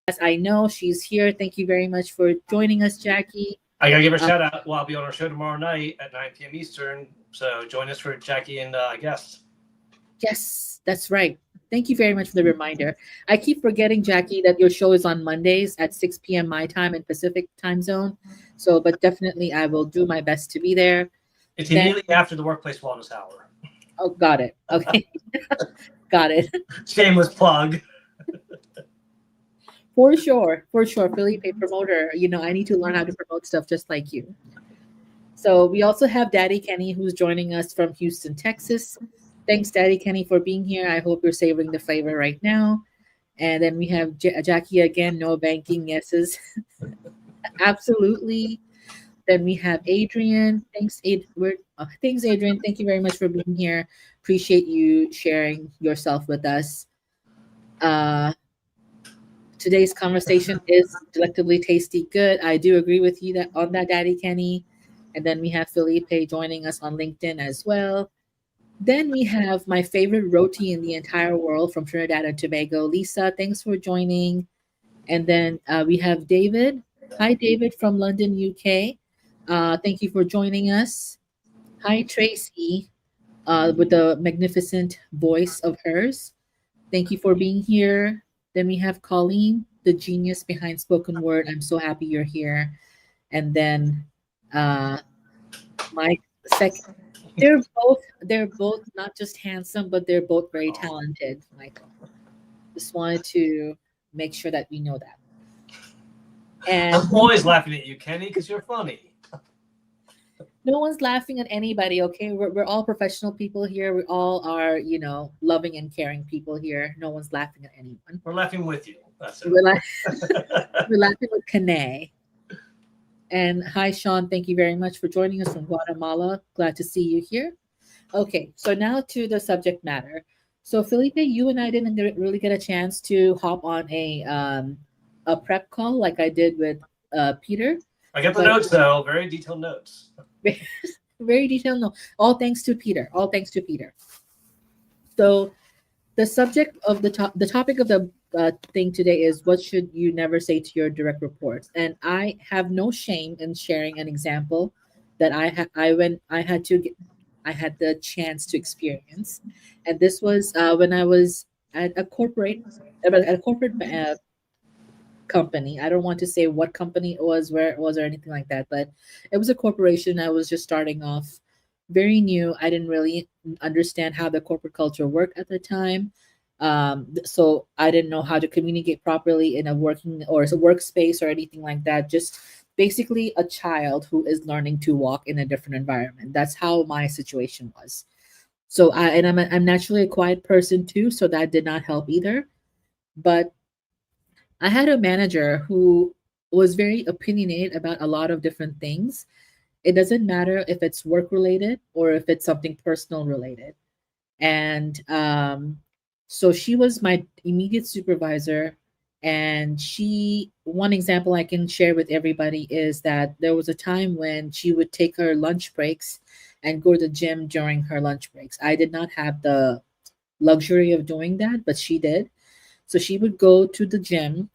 Yes, I know she's here. Thank you very much for joining us, Jackie. I gotta give her a Uh, shout out. Well, I'll be on our show tomorrow night at 9 p.m. Eastern. So join us for Jackie and guests. yes, that's right. Thank you very much for the reminder. I keep forgetting, Jackie, that your show is on Mondays at 6 p.m. my time in Pacific time zone. So, but definitely I will do my best to be there. It's Then, immediately after the workplace wellness hour. oh, got it. Okay, got it. Shameless plug. For sure, for sure. Felipe, promoter. I need to learn how to promote stuff just like you. So we also have Daddy Kenny who's joining us from Houston, Texas. Thanks, Daddy Kenny, for being here. I hope you're savoring the flavor right now. And then we have Jackie again, no banking yeses. Absolutely. Then we have Adrian. Thanks, Adrian. Thank you very much for being here. Appreciate you sharing yourself with us. Uh, Today's conversation is delectably tasty good. I do agree with you that on that, Daddy Kenny. And then we have Felipe joining us on LinkedIn as well. Then we have my favorite roti in the entire world from Trinidad and Tobago, Lisa. Thanks for joining. And then we have David. Hi, David from London, UK. Thank you for joining us. Hi, Tracy, with the magnificent voice of hers. Thank you for being here. Then we have Colleen, the genius behind spoken word. I'm so happy you're here. And then uh, Mike, second. They're both not just handsome, but they're both very talented, Michael. Just wanted to make sure that we know that. And I'm always laughing at you, Kenny, because you're funny. no one's laughing at anybody, okay? We're all professional people here. We all are, loving and caring people here. No one's laughing at anyone. We're laughing with you. That's We're, la- it. we're laughing with Kane. And hi, Sean. Thank you very much for joining us from Guatemala. Glad to see you here. Okay, so now to the subject matter. So, Felipe, you and I didn't really get a chance to hop on a prep call like I did with Peter, I got the but notes though, very detailed notes. very detailed. No, all thanks to Peter. All thanks to Peter. So, the subject of the topic of the thing today is what should you never say to your direct reports, and I have no shame in sharing an example that I had the chance to experience, and this was when I was at a corporate company. I don't want to say what company it was, where it was, or anything like that, but it was a corporation. I was just starting off, very new. I didn't really understand how the corporate culture worked at the time. So I didn't know how to communicate properly in a working or as a workspace or anything like that. Just basically a child who is learning to walk in a different environment. That's how my situation was. So I'm naturally a quiet person too, so that did not help either. But I had a manager who was very opinionated about a lot of different things. It doesn't matter if it's work related or if it's something personal related. And so she was my immediate supervisor. And one example I can share with everybody is that there was a time when she would take her lunch breaks and go to the gym during her lunch breaks. I did not have the luxury of doing that, but she did. So she would go to the gym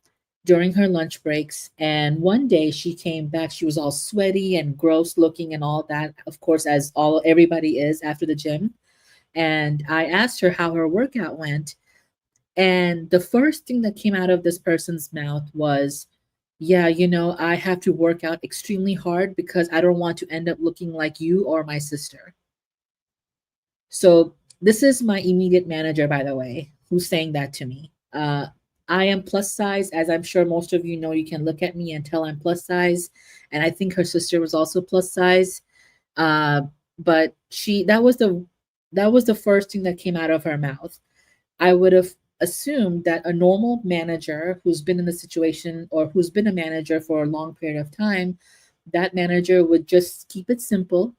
during her lunch breaks. And one day she came back, she was all sweaty and gross looking and all that, of course, as all everybody is after the gym. And I asked her how her workout went. And the first thing that came out of this person's mouth was, yeah, I have to work out extremely hard because I don't want to end up looking like you or my sister. So this is my immediate manager, by the way, who's saying that to me. I am plus size, as I'm sure most of you know. You can look at me and tell I'm plus size, and I think her sister was also plus size. Uh, but that was the first thing that came out of her mouth. I would have assumed that a normal manager who's been in the situation or who's been a manager for a long period of time, that manager would just keep it simple,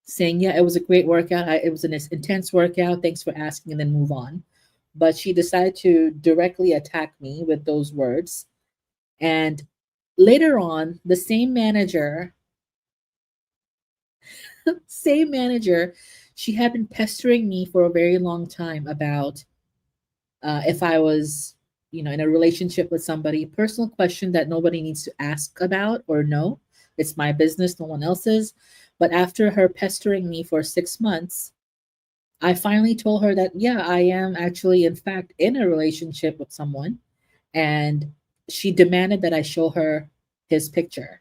saying, "Yeah, it was a great workout. It was an intense workout. Thanks for asking," and then move on. But she decided to directly attack me with those words. And later on, the same manager, she had been pestering me for a very long time about if I was, in a relationship with somebody, personal question that nobody needs to ask about or know. It's my business, no one else's. But after her pestering me for 6 months, I finally told her that, yeah, I am actually, in fact, in a relationship with someone. And she demanded that I show her his picture.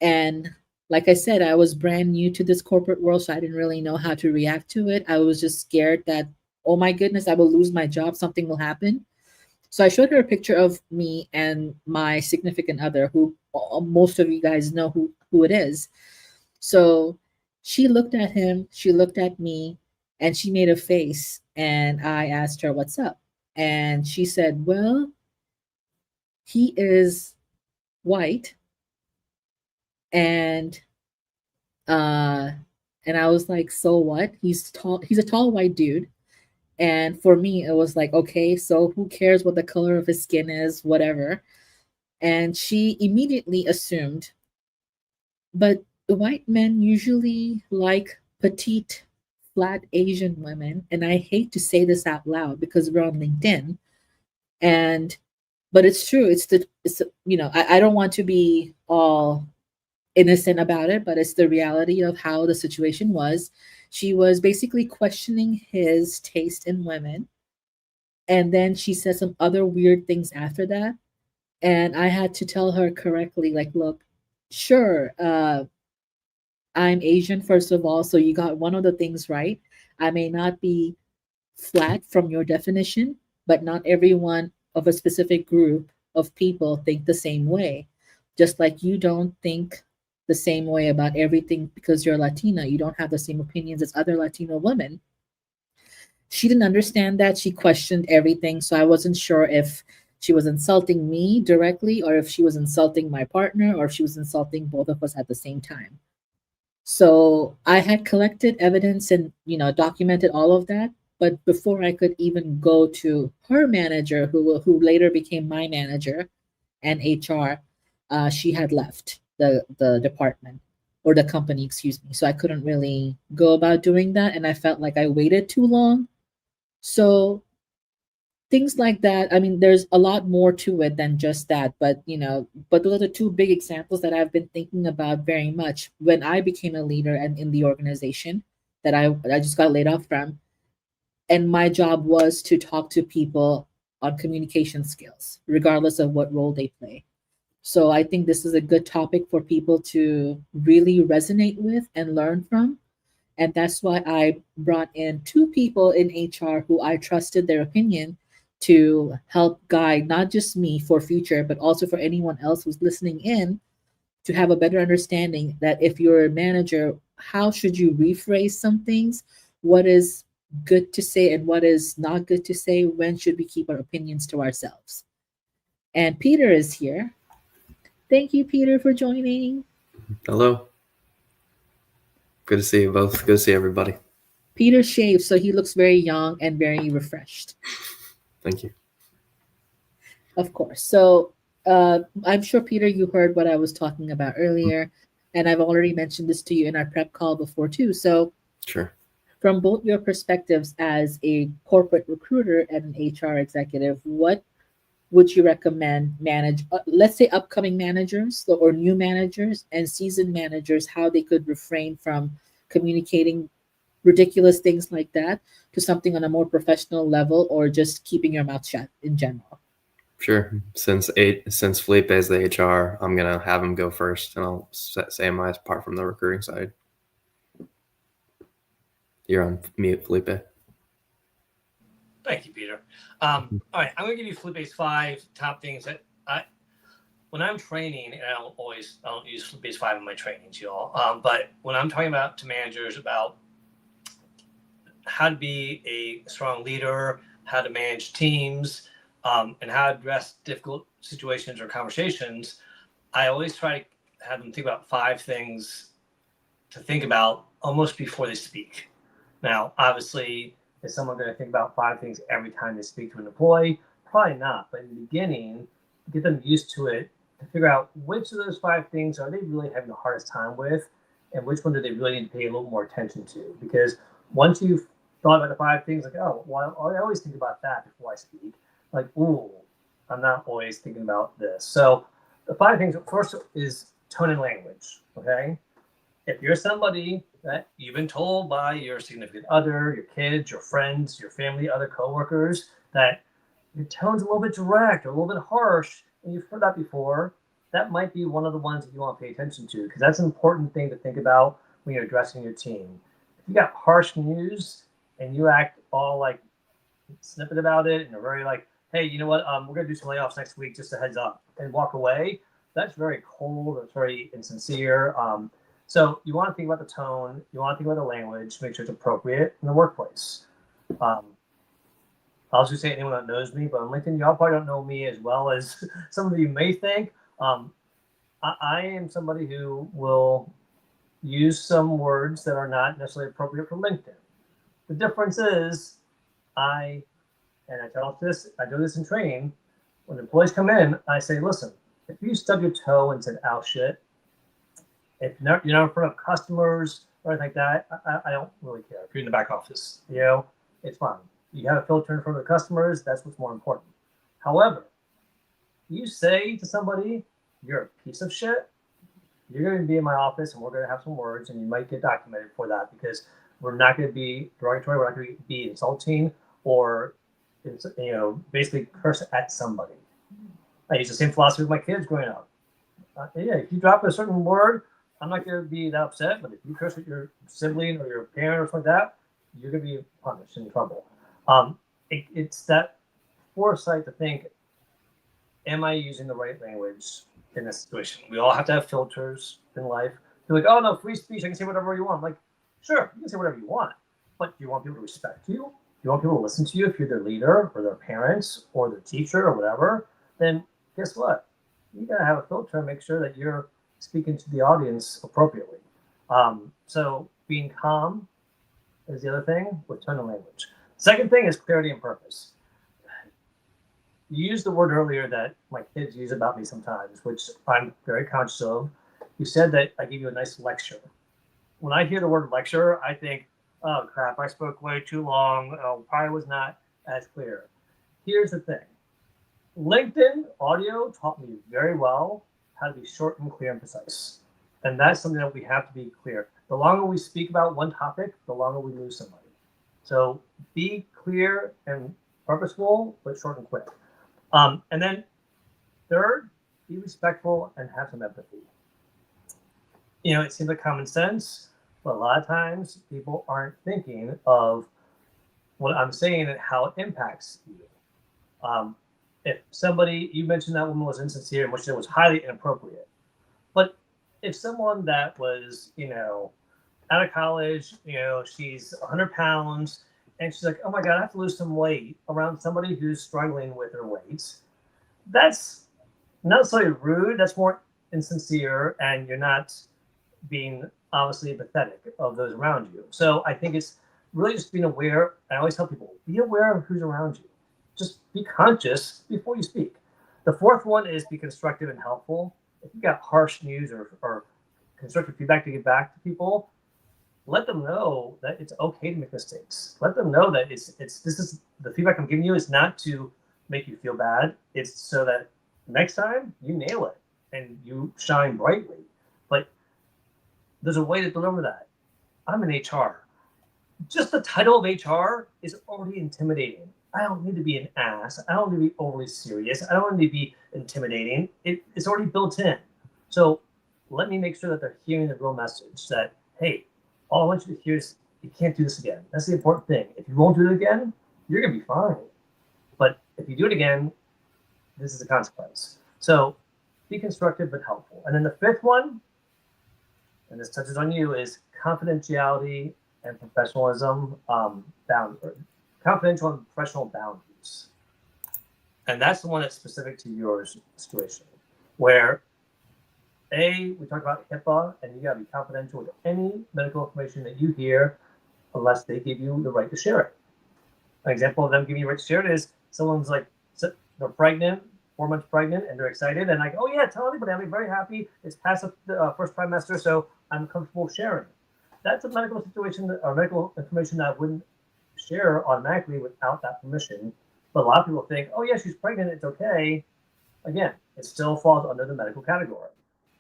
And like I said, I was brand new to this corporate world, so I didn't really know how to react to it. I was just scared that, oh my goodness, I will lose my job, something will happen. So I showed her a picture of me and my significant other, who most of you guys know who it is. So she looked at him, she looked at me, and she made a face. And I asked her, "What's up?" And she said, "Well, he is white, and uh, and I was like, so what? He's tall. He's a tall white dude." And for me, it was like, okay, so who cares what the color of his skin is, whatever. And she immediately assumed, but the white men usually like petite, flat Asian women. And I hate to say this out loud because we're on LinkedIn. And but it's true. I don't want to be all innocent about it, but it's the reality of how the situation was. She was basically questioning his taste in women. And then she said some other weird things after that. And I had to tell her correctly, like, look, sure, I'm Asian, first of all, so you got one of the things right. I may not be flat from your definition, but not everyone of a specific group of people think the same way. Just like you don't think the same way about everything because you're Latina, you don't have the same opinions as other Latino women. She didn't understand that. She questioned everything. So I wasn't sure if she was insulting me directly or if she was insulting my partner or if she was insulting both of us at the same time. So I had collected evidence and, documented all of that. But before I could even go to her manager, who later became my manager and HR, she had left the department or the company, excuse me. So I couldn't really go about doing that, and I felt like I waited too long. So things like that. I mean, there's a lot more to it than just that, but those are the two big examples that I've been thinking about very much when I became a leader and in the organization that I just got laid off from. And my job was to talk to people on communication skills, regardless of what role they play. So I think this is a good topic for people to really resonate with and learn from. And that's why I brought in two people in HR who I trusted their opinion to help guide not just me for future, but also for anyone else who's listening in to have a better understanding that if you're a manager, how should you rephrase some things? What is good to say and what is not good to say? When should we keep our opinions to ourselves? And Peter is here. Thank you, Peter, for joining. Hello. Good to see you both. Good to see everybody. Peter shaved, so he looks very young and very refreshed. Thank you. Of course. So I'm sure, Peter, you heard what I was talking about earlier, and I've already mentioned this to you in our prep call before, too. So, Sure. from both your perspectives as a corporate recruiter and an HR executive, what would you recommend let's say upcoming managers or new managers and seasoned managers, how they could refrain from communicating ridiculous things like that to something on a more professional level or just keeping your mouth shut in general? Sure. Since Felipe is the HR, I'm gonna have him go first, and I'll say my part from the recruiting side. You're on mute, Felipe. Thank you, Peter. All right, I'm going to give you Felipe's 5 top things that when I'm training, and I don't use Felipe's 5 in my trainings, y'all. But when I'm talking about to managers about how to be a strong leader, how to manage teams, and how to address difficult situations or conversations, I always try to have them think about 5 things to think about almost before they speak. Now, obviously, is someone going to think about 5 things every time they speak to an employee? Probably not. But in the beginning, get them used to it to figure out which of those 5 things are they really having the hardest time with, and which one do they really need to pay a little more attention to. Because once you've thought about the 5 things, like, oh, well, I always think about that before I speak. Like, ooh, I'm not always thinking about this. So the 5 things, first is tone and language. Okay. If you're somebody that you've been told by your significant other, your kids, your friends, your family, other coworkers, that your tone's a little bit direct or a little bit harsh, and you've heard that before, that might be one of the ones that you want to pay attention to, because that's an important thing to think about when you're addressing your team. If you got harsh news and you act all like snippet about it and you're very like, hey, you know what, we're going to do some layoffs next week, just a heads up, and walk away, that's very cold, that's very insincere. So you want to think about the tone, you want to think about the language, make sure it's appropriate in the workplace. Um, I was going to say anyone that knows me, but on LinkedIn, y'all probably don't know me as well as some of you may think. I am somebody who will use some words that are not necessarily appropriate for LinkedIn. The difference is I do this in training. When employees come in, I say, listen, if you stub your toe and said, ow, shit, if you're not in front of customers or anything like that, I don't really care. If you're in the back office, it's fine. You have a filter in front of the customers, that's what's more important. However, you say to somebody, you're a piece of shit, you're going to be in my office and we're going to have some words and you might get documented for that, because we're not going to be derogatory, we're not going to be insulting or basically curse at somebody. I use the same philosophy with my kids growing up. If you drop a certain word, I'm not going to be that upset, but if you curse at your sibling or your parent or something like that, you're going to be punished and in trouble. It's that foresight to think, am I using the right language in this situation? We all have to have filters in life. You're like, oh no, free speech, I can say whatever you want. I'm like, sure, you can say whatever you want, but do you want people to respect you? You want people to listen to you if you're their leader or their parents or their teacher or whatever? Then guess what? You gotta have a filter and make sure that you're speaking to the audience appropriately. So being calm is the other thing with tone of language. Second thing is clarity and purpose. You used the word earlier that my kids use about me sometimes, which I'm very conscious of. You said that I give you a nice lecture. When I hear the word lecture, I think, oh crap, I spoke way too long. Oh, probably was not as clear. Here's the thing. LinkedIn audio taught me very well how to be short and clear and precise. And that's something that we have to be clear. The longer we speak about one topic, the longer we lose somebody. So be clear and purposeful, but short and quick. And then third, be respectful and have some empathy. It seems like common sense, but a lot of times people aren't thinking of what I'm saying and how it impacts you. If somebody, you mentioned that woman was insincere, which was highly inappropriate. But if someone that was, out of college, she's 100 pounds, and she's like, oh my God, I have to lose some weight around somebody who's struggling with her weight, that's not necessarily rude, that's more insincere, and you're not being obviously empathetic of those around you. So I think it's really just being aware. I always tell people, be aware of who's around you. Just be conscious before you speak. The fourth one is be constructive and helpful. If you got harsh news or constructive feedback to give back to people, let them know that it's okay to make mistakes. Let them know that this is the feedback I'm giving you is not to make you feel bad. It's so that next time you nail it and you shine brightly. But there's a way to deliver that. I'm in HR. Just the title of HR is already intimidating. I don't need to be an ass. I don't need to be overly serious. I don't need to be intimidating. It's already built in. So let me make sure that they're hearing the real message that, hey, all I want you to hear is you can't do this again. That's the important thing. If you won't do it again, you're going to be fine. But if you do it again, this is a consequence. So be constructive but helpful. And then the fifth one, and this touches on you, is confidentiality and professionalism, confidential and professional boundaries. And that's the one that's specific to your situation, where we talk about HIPAA, and you got to be confidential with any medical information that you hear unless they give you the right to share it. An example of them giving you the right to share it is someone's like, they're pregnant, 4 months pregnant, and they're excited, and like, oh yeah, tell anybody, I'm very happy, it's past the first trimester, so I'm comfortable sharing. That's a medical situation or medical information that I wouldn't share automatically without that permission But a lot of people think, oh yeah, she's pregnant, it's okay. Again, it still falls under the medical category.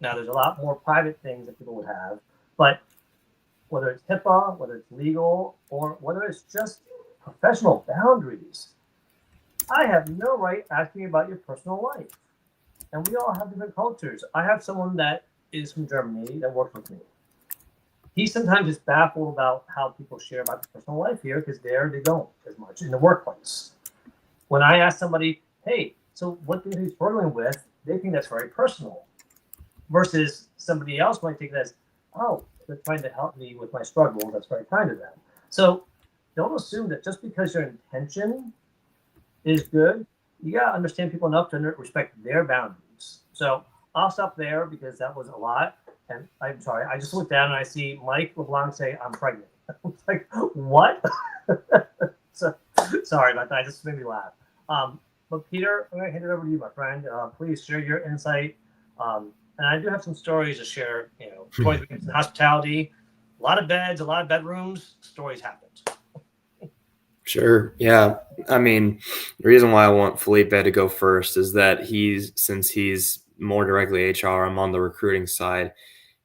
Now, there's a lot more private things that people would have, but whether it's HIPAA, whether it's legal, or whether it's just professional boundaries, I have no right asking about your personal life. And we all have different cultures. I have someone that is from Germany that works with me. He sometimes is baffled about how people share about their personal life here because there they don't as much in the workplace. When I ask somebody, hey, so what things are you struggling with? They think that's very personal. Versus somebody else might take that as, oh, they're trying to help me with my struggle. That's very kind of them. So don't assume that just because your intention is good, you gotta understand people enough to respect their boundaries. So I'll stop there because that was a lot. And I'm sorry, I just looked down and I see Mike LeBlanc say, I'm pregnant. I was like, what? So sorry about that. I just made me laugh. But Peter, I'm going to hand it over to you, my friend. Please share your insight. And I do have some stories to share. Stories in hospitality, a lot of beds, a lot of bedrooms. Stories happen. Sure. Yeah. I mean, the reason why I want Felipe to go first is that since he's more directly HR, I'm on the recruiting side.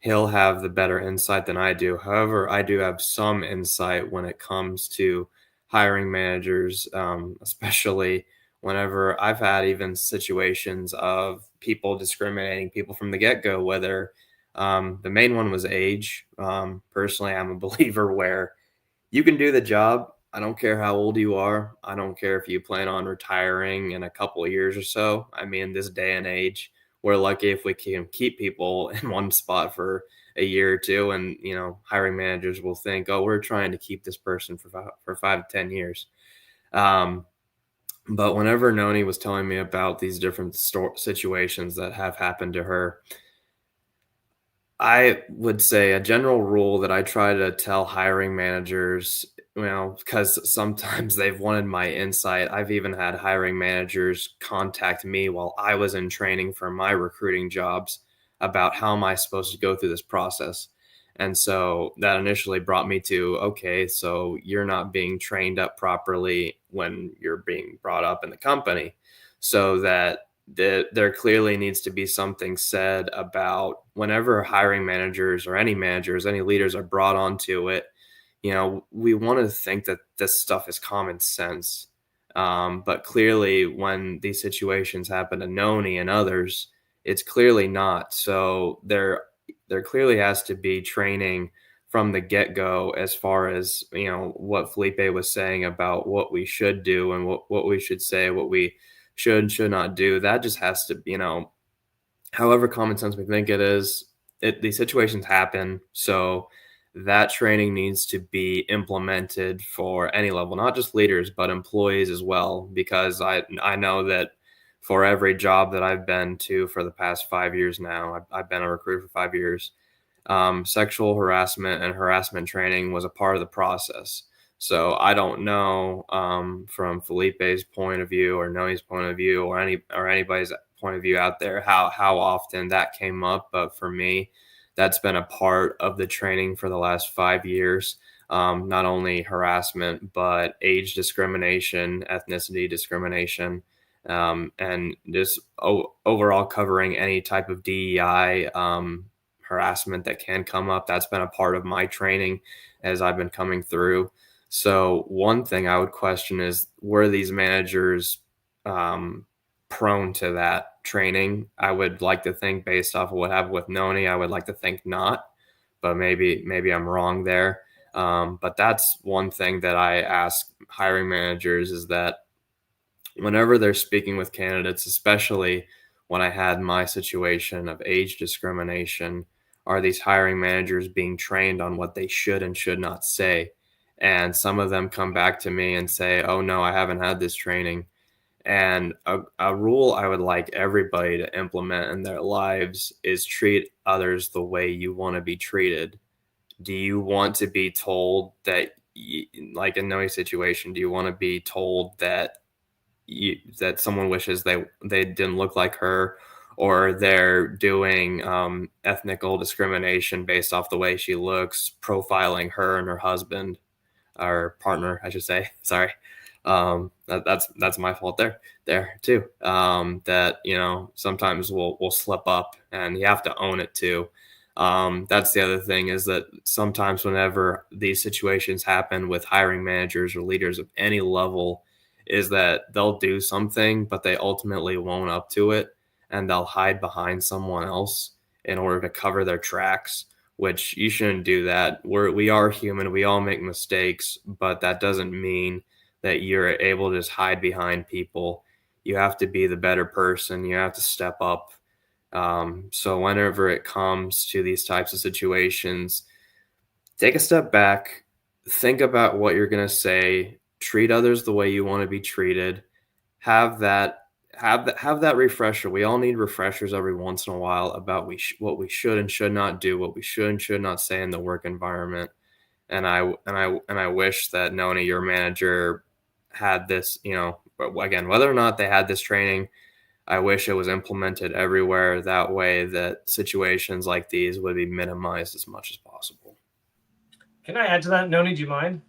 He'll have the better insight than I do. However, I do have some insight when it comes to hiring managers, especially whenever I've had even situations of people discriminating people from the get-go, whether the main one was age. Personally, I'm a believer where you can do the job. I don't care how old you are. I don't care if you plan on retiring in a couple of years or so. I mean, this day and age, we're lucky if we can keep people in one spot for a year or two. And, hiring managers will think, oh, we're trying to keep this person for 5 to 10 years. But whenever Noni was telling me about these different situations that have happened to her, I would say a general rule that I try to tell hiring managers, because sometimes they've wanted my insight. I've even had hiring managers contact me while I was in training for my recruiting jobs about how am I supposed to go through this process. And so that initially brought me to, okay, so you're not being trained up properly when you're being brought up in the company. So there clearly needs to be something said about whenever hiring managers or any managers, any leaders are brought onto it. We want to think that this stuff is common sense. But clearly, when these situations happen to Noni and others, it's clearly not. So there clearly has to be training from the get-go as far as, what Felipe was saying about what we should do and what we should say, what we should and should not do. That just has to, however common sense we think it is, these situations happen. So that training needs to be implemented for any level, not just leaders, but employees as well, because I know that for every job that I've been to for the past 5 years now, I've been a recruiter for 5 years, sexual harassment and harassment training was a part of the process. So I don't know, from Felipe's point of view or Noe's point of view or anybody's point of view out there how often that came up, but for me, that's been a part of the training for the last 5 years. Not only harassment, but age discrimination, ethnicity discrimination, and just overall covering any type of DEI harassment that can come up. That's been a part of my training as I've been coming through. So one thing I would question is, were these managers prone to that training? I would like to think, based off of what happened with Noni, I would like to think not, but maybe I'm wrong there. But that's one thing that I ask hiring managers, is that whenever they're speaking with candidates, especially when I had my situation of age discrimination, are these hiring managers being trained on what they should and should not say? And some of them come back to me and say, oh, no, I haven't had this training. And a rule I would like everybody to implement in their lives is treat others the way you want to be treated. Do you want to be told that, like in Noe's situation, do you want to be told that that someone wishes they didn't look like her, or they're doing ethnical discrimination based off the way she looks, profiling her and her husband, or partner, I should say, sorry. That's my fault there too. That, you know, sometimes we'll slip up, and you have to own it too. That's the other thing, is that sometimes whenever these situations happen with hiring managers or leaders of any level, is that they'll do something, but they ultimately won't up to it, and they'll hide behind someone else in order to cover their tracks, which you shouldn't do that. We are human. We all make mistakes, but that doesn't mean that you're able to just hide behind people. You have to be the better person. You have to step up. So whenever it comes to these types of situations, take a step back, think about what you're going to say, treat others the way you want to be treated. Have that refresher. We all need refreshers every once in a while about what we should and should not do, what we should and should not say in the work environment. And I wish that Noni, your manager, had this, you know, again, whether or not they had this training, I wish it was implemented everywhere. That way that situations like these would be minimized as much as possible. Can I add to that, Noni? Do you mind?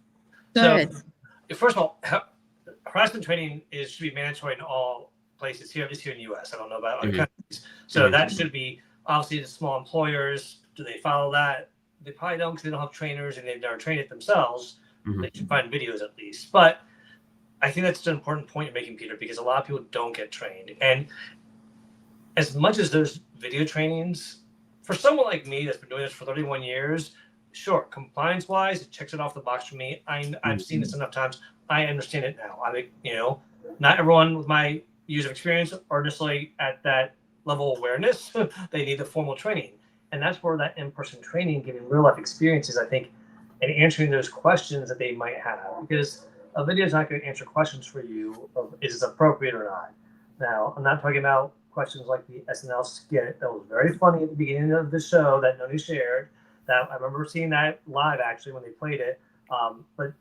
Go ahead. First of all, harassment training should be mandatory in all places. Here in the U.S. I don't know about other countries. So that should be, obviously, the small employers. Do they follow that? They probably don't, because they don't have trainers and they've never trained it themselves. They should find videos at least. But I think that's an important point you're making, Peter, because a lot of people don't get trained. And as much as there's video trainings, for someone like me that's been doing this for 31 years, sure, compliance-wise, it checks it off the box for me. I've seen this enough times. I understand it now. I think, you know, not everyone with my years of experience are necessarily at that level of awareness. They need the formal training. And that's where that in-person training, giving real-life experiences, I think, and answering those questions that they might have. Because a video is not going to answer questions for you of is this appropriate or not. Now, I'm not talking about questions like the SNL skit that was very funny at the beginning of the show that Noni shared. That I remember seeing that live, actually, when they played it. But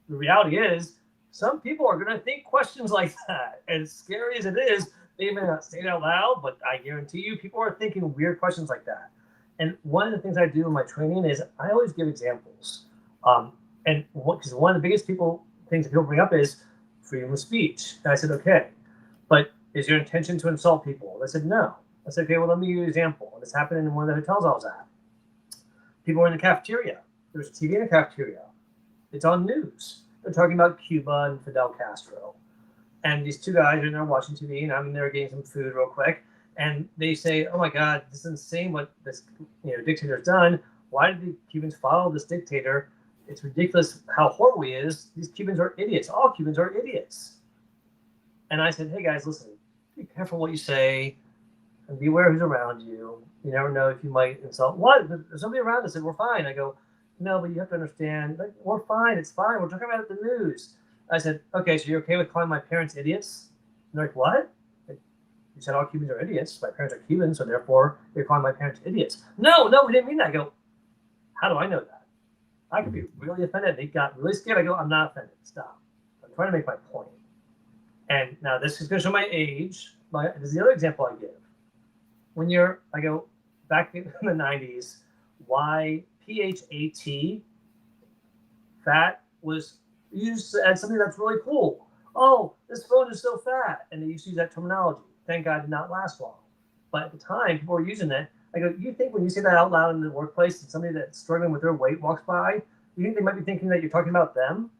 the reality is, some people are going to think questions like that. And as scary as it is, they may not say it out loud, but I guarantee you, people are thinking weird questions like that. And one of the things I do in my training is I always give examples. Because one of the biggest things that people bring up is freedom of speech. And I said, okay, but is your intention to insult people? They said, no. I said, okay, well, let me give you an example. This happened in one of the hotels I was at. People were in the cafeteria. There's TV in the cafeteria. It's on news. They're talking about Cuba and Fidel Castro. And these two guys are in there watching TV, and I'm in there getting some food real quick. And they say, oh, my God, this is insane what this dictator's done. Why did the Cubans follow this dictator? It's ridiculous how horrible he is. These Cubans are idiots. All Cubans are idiots. And I said, hey, guys, listen, be careful what you say and be aware who's around you. You never know if you might insult. What? There's somebody around us said, we're fine. I go, no, but you have to understand, like, we're fine. It's fine. We're talking about it in the news. I said, okay, so you're okay with calling my parents idiots? And they're like, what? You said all Cubans are idiots. My parents are Cubans, so therefore you're calling my parents idiots. No, we didn't mean that. I go, how do I know that? I could be really offended. They got really scared. I go, I'm not offended. Stop. I'm trying to make my point. And now this is going to show my age. This is the other example I give. I go, back in the 90s, why PHAT, fat, was used as something that's really cool. Oh, this phone is so fat. And they used to use that terminology. Thank God it did not last long. But at the time, people were using it. I go, you think when you say that out loud in the workplace and somebody that's struggling with their weight walks by, you think they might be thinking that you're talking about them?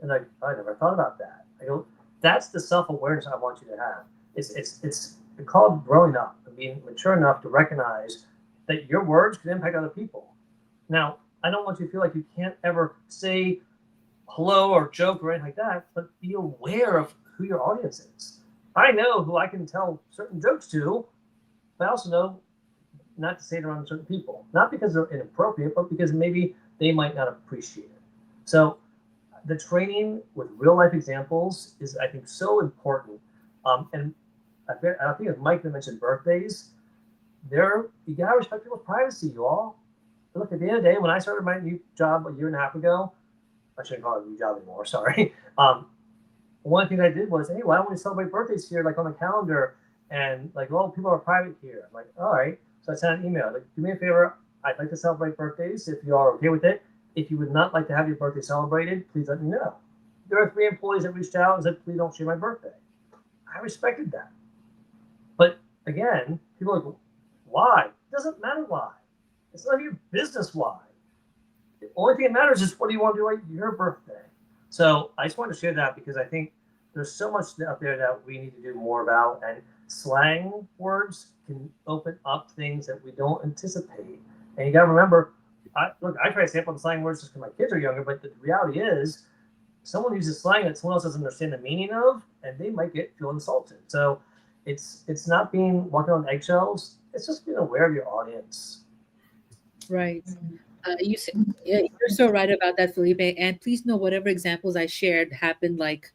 And like, I never thought about that. I go, that's the self-awareness I want you to have. It's called growing up and being mature enough to recognize that your words can impact other people. Now, I don't want you to feel like you can't ever say hello or joke or anything like that, but be aware of who your audience is. I know who I can tell certain jokes to, but I also know not to say it around certain people. Not because they're inappropriate, but because maybe they might not appreciate it. So the training with real life examples is, I think, so important. And I think as Mike mentioned birthdays, you gotta respect people's privacy, you all. Look, at the end of the day, when I started my new job a year and a half ago, I shouldn't call it a new job anymore, sorry. One thing I did was, hey, why don't we celebrate birthdays here, like on the calendar? And like, well, people are private here. I'm like, all right. So I sent an email, like, do me a favor. I'd like to celebrate birthdays if you are okay with it. If you would not like to have your birthday celebrated, please let me know. there are 3 employees that reached out and said, please don't share my birthday. I respected that. But again, people are like, why? It doesn't matter why. It's none of your business why. The only thing that matters is what do you want to do on your birthday. So I just wanted to share that because I think there's so much out there that we need to do more about, and slang words can open up things that we don't anticipate. And you got to remember, I try to sample the slang words just because my kids are younger, but the reality is, someone uses slang that someone else doesn't understand the meaning of, and they might feel insulted. So it's not being walking on eggshells. It's just being aware of your audience. Right. Yeah, you're so right about that, Felipe. And please know whatever examples I shared happened like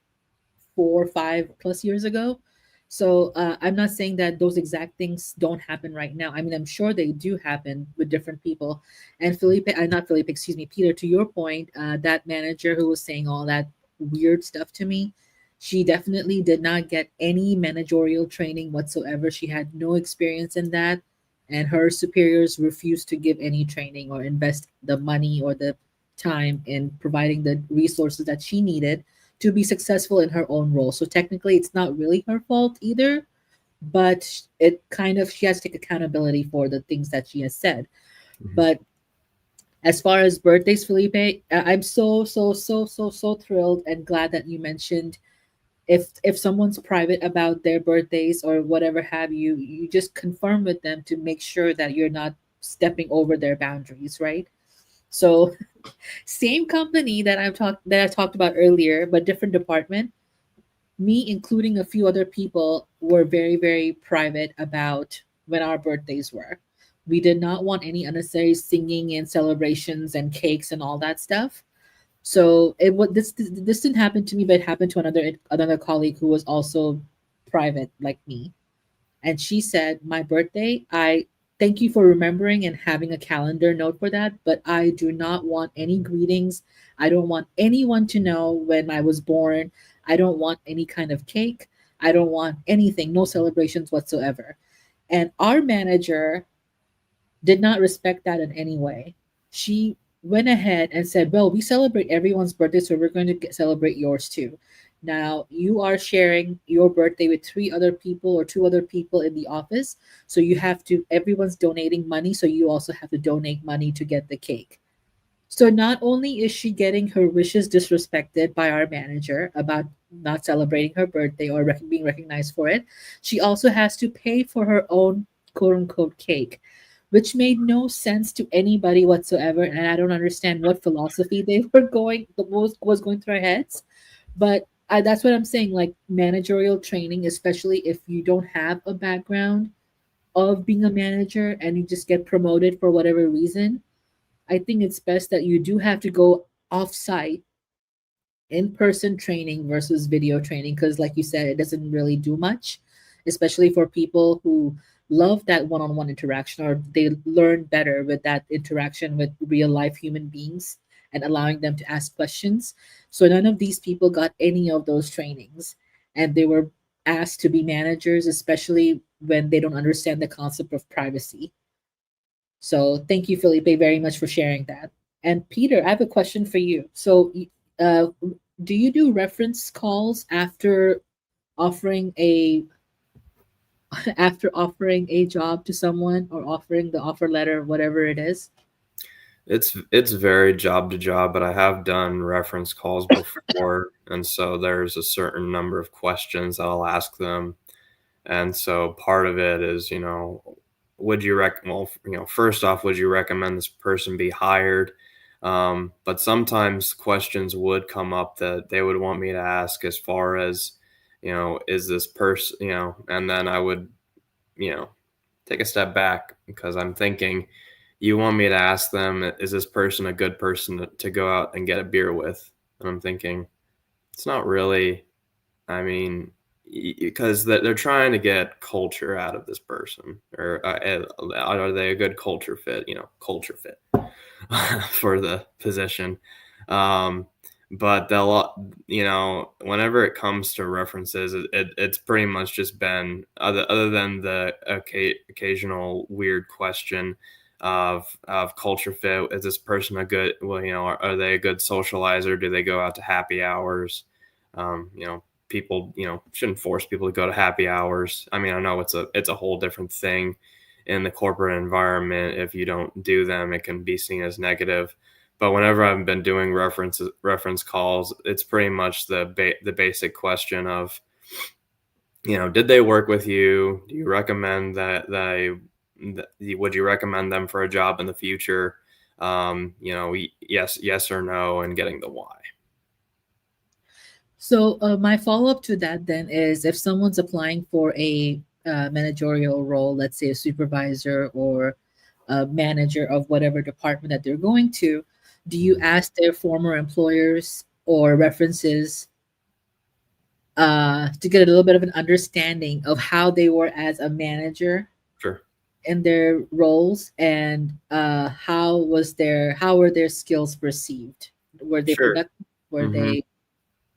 4 or 5 plus years ago. So I'm not saying that those exact things don't happen right now. I mean, I'm sure they do happen with different people. And Felipe, not Felipe, excuse me, Peter, to your point, that manager who was saying all that weird stuff to me, she definitely did not get any managerial training whatsoever. She had no experience in that. And her superiors refused to give any training or invest the money or the time in providing the resources that she needed to be successful in her own role. So technically, it's not really her fault either, but it kind of she has to take accountability for the things that she has said. Mhm. But as far as birthdays, Felipe, I'm so thrilled and glad that you mentioned if someone's private about their birthdays or whatever have you, you just confirm with them to make sure that you're not stepping over their boundaries, right? So same company that I talked about earlier, but different department. Me, including a few other people, were very private about when our birthdays were. We did not want any unnecessary singing and celebrations and cakes and all that stuff. So this didn't happen to me, but it happened to another colleague who was also private like me. And she said, my birthday, I thank you for remembering and having a calendar note for that, but I do not want any greetings. I don't want anyone to know when I was born. I don't want any kind of cake. I don't want anything, no celebrations whatsoever. And our manager did not respect that in any way. She went ahead and said, well, we celebrate everyone's birthday, so we're going to celebrate yours too. Now, you are sharing your birthday with 3 other people or 2 other people in the office. So you have to, everyone's donating money. So you also have to donate money to get the cake. So not only is she getting her wishes disrespected by our manager about not celebrating her birthday or being recognized for it, she also has to pay for her own quote unquote cake, which made no sense to anybody whatsoever. And I don't understand what philosophy they were going was going through their heads. But that's what I'm saying. Like managerial training, especially if you don't have a background of being a manager and you just get promoted for whatever reason, I think it's best that you do have to go off site in-person training versus video training because like you said it doesn't really do much, especially for people who love that one-on-one interaction or they learn better with that interaction with real life human beings and allowing them to ask questions. So none of these people got any of those trainings, and they were asked to be managers, especially when they don't understand the concept of privacy. So thank you, Felipe, very much for sharing that. And Peter, I have a question for you. So, uh, do you do reference calls after offering a after offering a job to someone or offering the offer letter, whatever it is? It's very job to job, but I have done reference calls before, and so there's a certain number of questions that I'll ask them. And so part of it is, would you well, first off, would you recommend this person be hired? But sometimes questions would come up that they would want me to ask as far as, is this person, and then I would, you know, take a step back because I'm thinking, you want me to ask them, is this person a good person to go out and get a beer with? And I'm thinking, it's not really. I mean, because they're trying to get culture out of this person, or are they a good culture fit? Culture fit for the position. Um, but whenever it comes to references, it's pretty much just been other than the occasional weird question. of culture fit. Is this person a good, well, are they a good socializer? Do they go out to happy hours? People, shouldn't force people to go to happy hours. I mean, I know it's a whole different thing in the corporate environment. If you don't do them, it can be seen as negative. But whenever I've been doing reference calls, it's pretty much the basic question of, did they work with you? Do you recommend would you recommend them for a job in the future? Yes or no, and getting the why. So my follow up to that then is, if someone's applying for a managerial role, let's say a supervisor or a manager of whatever department that they're going to, do you ask their former employers or references to get a little bit of an understanding of how they were as a manager Sure. in their roles, and how were their skills perceived? Were they Sure. productive? Were Mm-hmm. they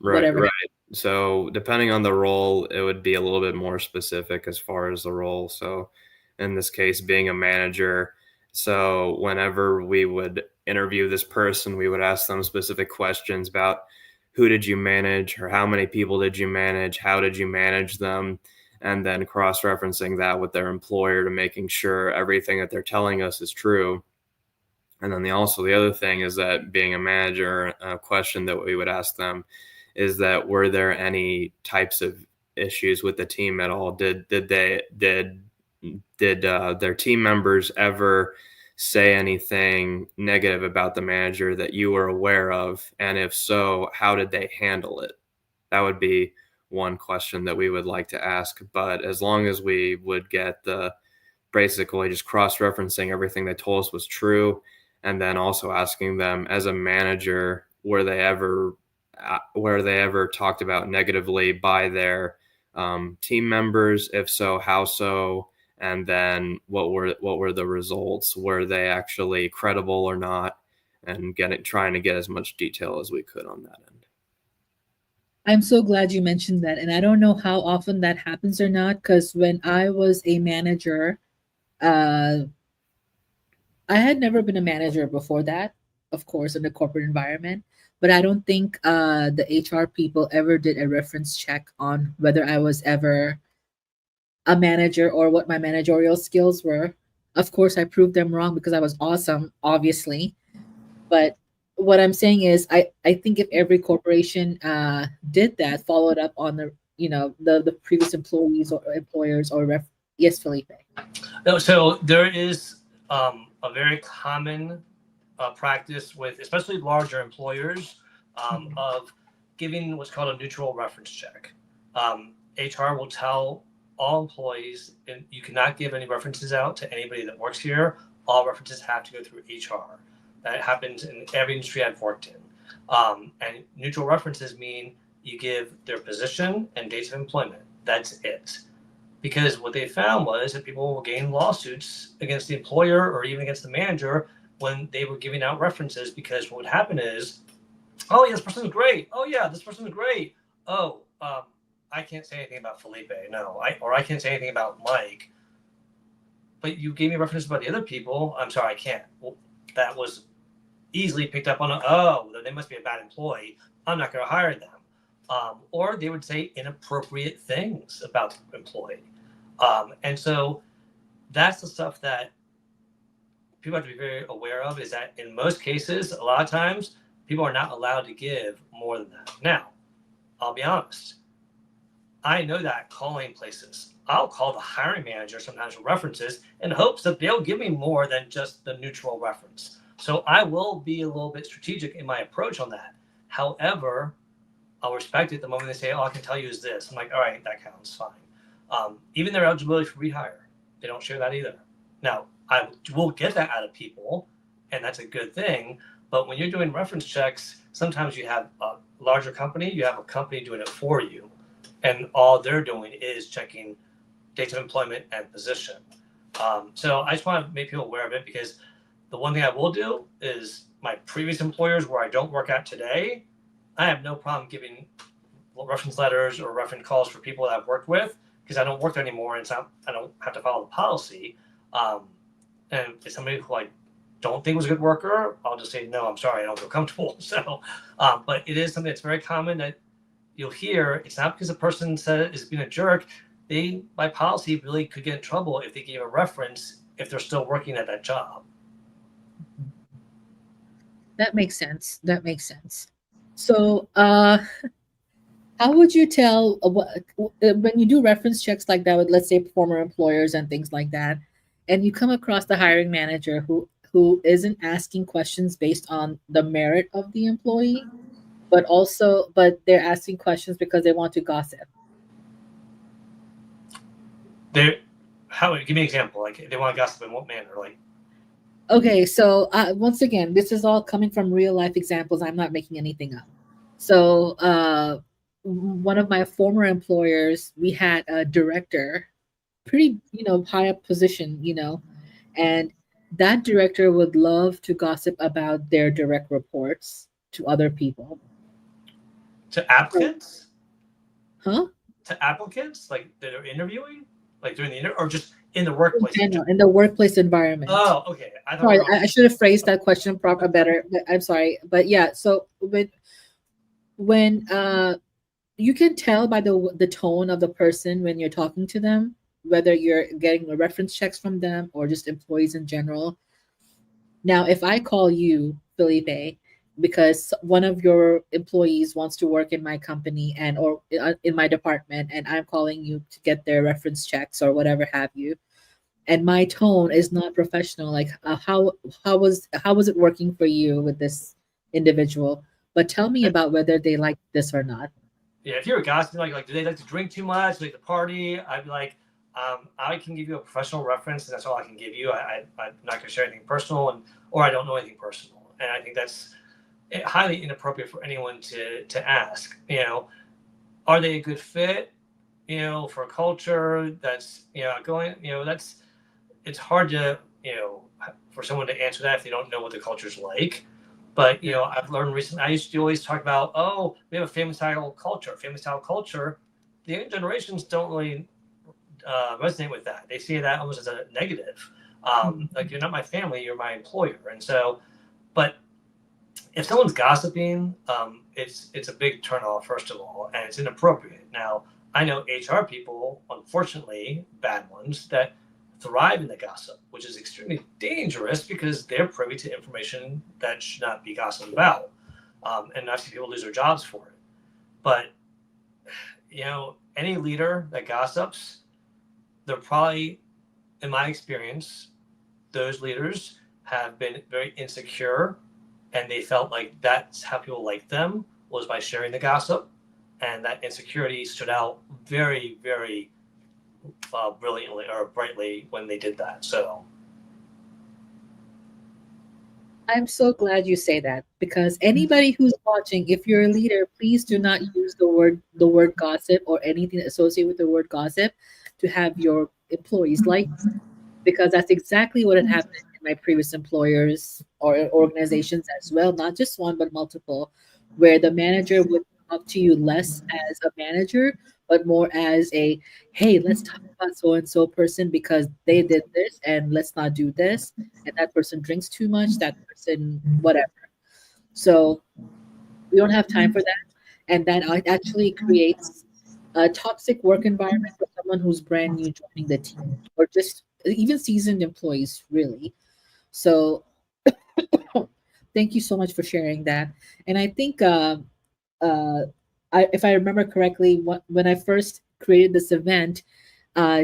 Right, whatever? right. So depending on the role, it would be a little bit more specific as far as the role. So in this case, being a manager, so whenever we would interview this person, we would ask them specific questions about who did you manage, or how many people did you manage, how did you manage them, and then cross-referencing that with their employer to making sure everything that they're telling us is true. And then the other thing is that, being a manager, a question that we would ask them is that, were there any types of issues with the team at all? Did their team members ever say anything negative about the manager that you were aware of? And if so, how did they handle it? That would be one question that we would like to ask. But as long as we would get the basically just cross-referencing everything they told us was true, and then also asking them, as a manager, were they ever talked about negatively by their team members? If so, how so? And then what were the results? Were they actually credible or not? And trying to get as much detail as we could on that end. I'm so glad you mentioned that. And I don't know how often that happens or not, because when I was a manager, uh, I had never been a manager before that, of course, in the corporate environment. But I don't think the HR people ever did a reference check on whether I was ever a manager or what my managerial skills were. Of course, I proved them wrong because I was awesome, obviously. But what I'm saying is, I think if every corporation did that, followed up on the previous employees or employers or yes, Felipe. No, so there is a very common practice with especially larger employers of giving what's called a neutral reference check. HR will tell all employees, and you cannot give any references out to anybody that works here. All references have to go through HR. That happens in every industry I've worked in. And neutral references mean you give their position and dates of employment. That's it. Because what they found was that people were getting lawsuits against the employer or even against the manager when they were giving out references, because what would happen is, oh yeah, this person's great. Oh yeah, this person's great. Oh, I can't say anything about Felipe. No, I can't say anything about Mike. But you gave me references about the other people. I'm sorry, I can't. Well, that was easily picked up on. They must be a bad employee. I'm not going to hire them. Or they would say inappropriate things about the employee. And so that's the stuff that people have to be very aware of, is that in most cases, a lot of times, people are not allowed to give more than that. Now, I'll be honest. I know that calling places, I'll call the hiring manager sometimes for references in hopes that they'll give me more than just the neutral reference. So I will be a little bit strategic in my approach on that. However, I'll respect it the moment they say, "Oh, I can tell you is this." I'm like, "All right, that counts, fine." Even their eligibility for rehire, they don't share that either. Now, I will get that out of people, and that's a good thing. But when you're doing reference checks, sometimes you have a larger company, you have a company doing it for you, and all they're doing is checking dates of employment and position. So I just want to make people aware of it, because the one thing I will do is, my previous employers where I don't work at today, I have no problem giving reference letters or reference calls for people that I've worked with, because I don't work there anymore, and I don't have to follow the policy. And if it's somebody who I don't think was a good worker, I'll just say no. I'm sorry, I don't feel comfortable. So, but it is something that's very common that you'll hear. It's not because the person said is being a jerk. They, by policy, really could get in trouble if they gave a reference if they're still working at that job. That makes sense. That makes sense. So, how would you tell when you do reference checks like that with, let's say, former employers and things like that, and you come across the hiring manager who isn't asking questions based on the merit of the employee, but they're asking questions because they want to gossip. They, how? Give me an example. Like they want to gossip in what manner? Like Okay, so once again, this is all coming from real life examples. I'm not making anything up. So, one of my former employers, we had a director, pretty, high up position, and that director would love to gossip about their direct reports to other people. to So, applicants, huh? like that are interviewing, like during the or just in the In workplace in general, general. in the workliess environment. Oh, okay. I thought we Sorry, were on. I should have phrased that question proper better. But I'm sorry, but yeah. So when you can tell by the tone of the person when you're talking to them, whether you're getting reference checks from them or just employees in general. Now, if I call you, Felipe, because one of your employees wants to work in my company and or in my department, and I'm calling you to get their reference checks or whatever have you, and my tone is not professional, like how was it working for you with this individual? But tell me about whether they like this or not. Yeah, if you're a gossip, like do they like to drink too much, like to party? I'd be like, I can give you a professional reference, and that's all I can give you. I'm not going to share anything personal, and or I don't know anything personal, and I think that's highly inappropriate for anyone to ask. Are they a good fit? For a culture that's going. That's it's hard to for someone to answer that if they don't know what the culture's like. But Yeah. I've learned recently. I used to always talk about, oh, we have a family style culture. Family style culture. The younger generations don't really resonate with that. They see that almost as a negative. Like you're not my family, you're my employer. And so, but if someone's gossiping, it's a big turnoff first of all, and it's inappropriate. Now, I know HR people, unfortunately, bad ones that thrive in the gossip, which is extremely dangerous because they're privy to information that should not be gossiped about, and I've seen people lose their jobs for it. But any leader that gossips, they're probably, in my experience, those leaders have been very insecure and they felt like that's how people liked them was by sharing the gossip, and that insecurity stood out very, very brilliantly or brightly when they did that. So I'm so glad you say that because anybody who's watching, if you're a leader, please do not use the word gossip or anything associated with the word gossip to have your employees like, because that's exactly what had happened in my previous employers or organizations as well, not just one but multiple, where the manager would talk to you less as a manager but more as a, hey, let's talk about so and so person because they did this and let's not do this, and that person drinks too much, that person whatever. So we don't have time for that, and that actually creates a toxic work environment for someone who's brand new joining the team or just even seasoned employees, really. So thank you so much for sharing that. And I think, uh, if I remember correctly, when I first created this event,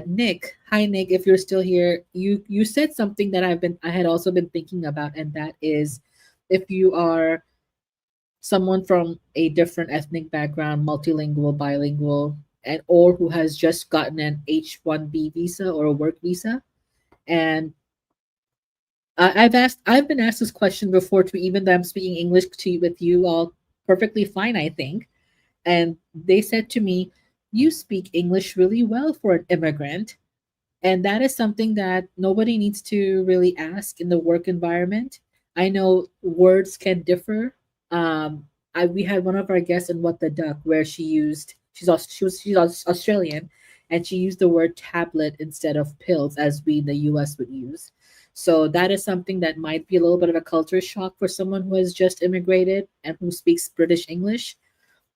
Nick, hi Nick, if you're still here, you said something that I had also been thinking about, and that is, if you are someone from a different ethnic background, multilingual, bilingual, and or who has just gotten an H-1B visa or a work visa. And I've been asked this question before too, even though I'm speaking English to with you all perfectly fine, I think. And they said to me, "You speak English really well for an immigrant." And that is something that nobody needs to really ask in the work environment. I know words can differ. We had one of our guests in What the Duck where she's Australian, and she used the word tablet instead of pills as we in the U.S. would use. So that is something that might be a little bit of a culture shock for someone who has just immigrated and who speaks British English.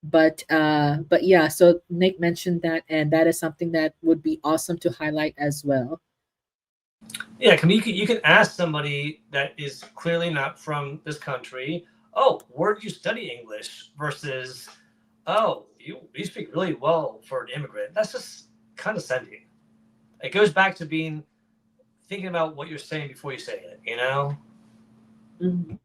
But yeah, so Nick mentioned that, and that is something that would be awesome to highlight as well. Yeah, you can ask somebody that is clearly not from this country, oh, where did you study English? Versus, oh, you speak really well for an immigrant. That's just condescending. It goes back to being thinking about what you're saying before you say it, you know? Mhm.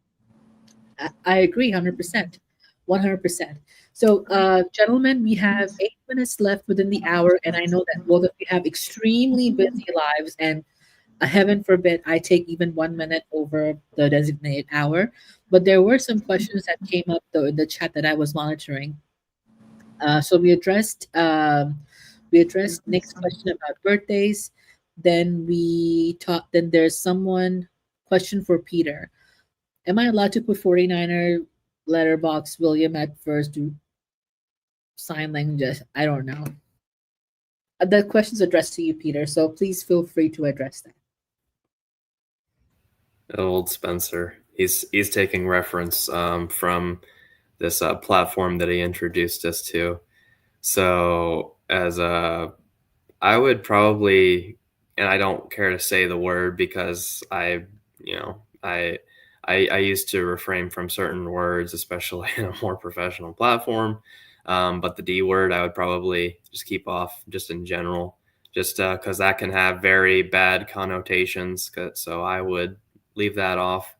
I agree 100%. 100%. So, gentlemen, we have 8 minutes left within the hour, and I know that both of you have extremely busy lives, and heaven forbid I take even 1 minute over the designated hour. But there were some questions that came up though in the chat that I was monitoring. So we addressed Nick's question about birthdays. Then we taught. Then there's someone question for Peter. Am I allowed to put 49er letterbox William at first to sign language? I don't know. The question's addressed to you, Peter. So please feel free to address that. Old Spencer. He's taking reference from this platform that he introduced us to. So as I would probably, and I don't care to say the word because you know, I used to refrain from certain words, especially in a more professional platform. But the D word, I would probably just keep off, just in general, just because that can have very bad connotations. So I would leave that off.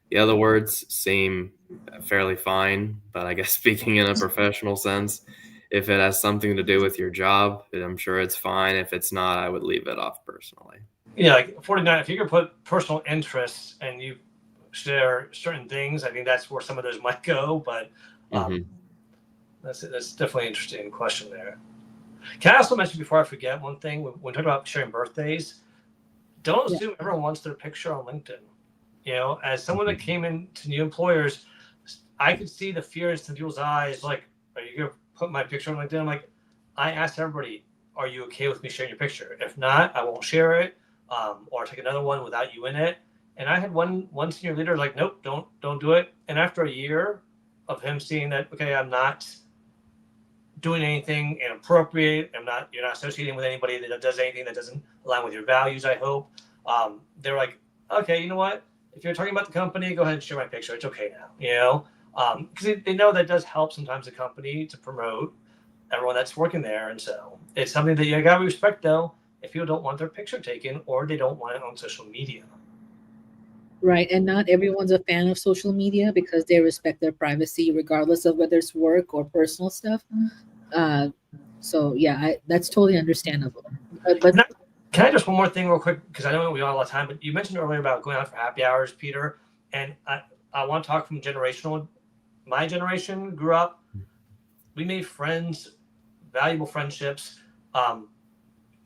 The other words seem fairly fine, but I guess speaking in a professional sense, if it has something to do with your job, I'm sure it's fine. If it's not, I would leave it off personally. Yeah, like 49, if you could put personal interests and you share certain things, I think that's where some of those might go. But that's definitely an interesting question there. Can I also mention before I forget one thing? When we talk about sharing birthdays, don't Yeah. assume everyone wants their picture on LinkedIn. You know, as someone that came into new employers, I could see the fears in people's eyes. Like, are you going to put my picture on LinkedIn? I'm like, I asked everybody, are you okay with me sharing your picture? If not, I won't share it, or take another one without you in it. And I had one senior leader like, nope, don't do it. And after a year of him seeing that, okay, I'm not doing anything inappropriate. You're not associating with anybody that does anything that doesn't align with your values, I hope. They're like, okay, you know what? If you're talking about the company, go ahead and share my picture. It's okay now, you know? Because they know that does help sometimes the company to promote everyone that's working there. And so it's something that you got to respect, though, if people don't want their picture taken or they don't want it on social media. Right. And not everyone's a fan of social media because they respect their privacy, regardless of whether it's work or personal stuff. Uh, so yeah, that's totally understandable. But Can I just one more thing real quick, because I know we don't have a lot of time, but you mentioned earlier about going out for happy hours, Peter, and I want to talk from generational. My generation grew up, we made friends, valuable friendships.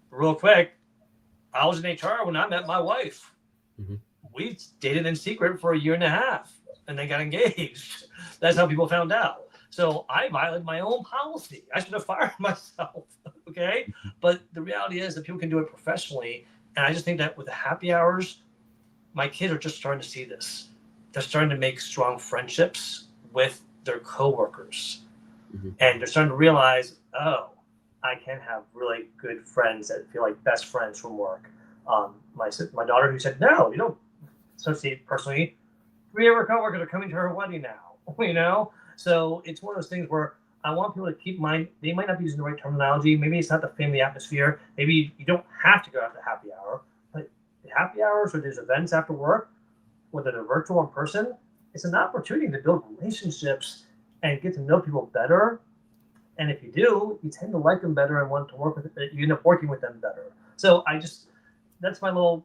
Real quick, I was in HR when I met my wife. We dated in secret for a year and a half and then got engaged. That's how people found out. So I violated my own policy. I should have fired myself. Okay. But the reality is that people can do it professionally. And I just think that with the happy hours, my kids are just starting to see this. They're starting to make strong friendships with their coworkers. And they're starting to realize, oh, I can have really good friends that feel like best friends from work. My daughter who said, no, you don't associate personally. 3 of her coworkers are coming to her wedding now, you know? So it's one of those things where I want people to keep in mind, they might not be using the right terminology. Maybe it's not the family atmosphere. Maybe you don't have to go after happy hour. But the happy hours or there's events after work, whether they're virtual or in person, it's an opportunity to build relationships and get to know people better. And if you do, you tend to like them better and want to work with you end up working with them better. So that's my little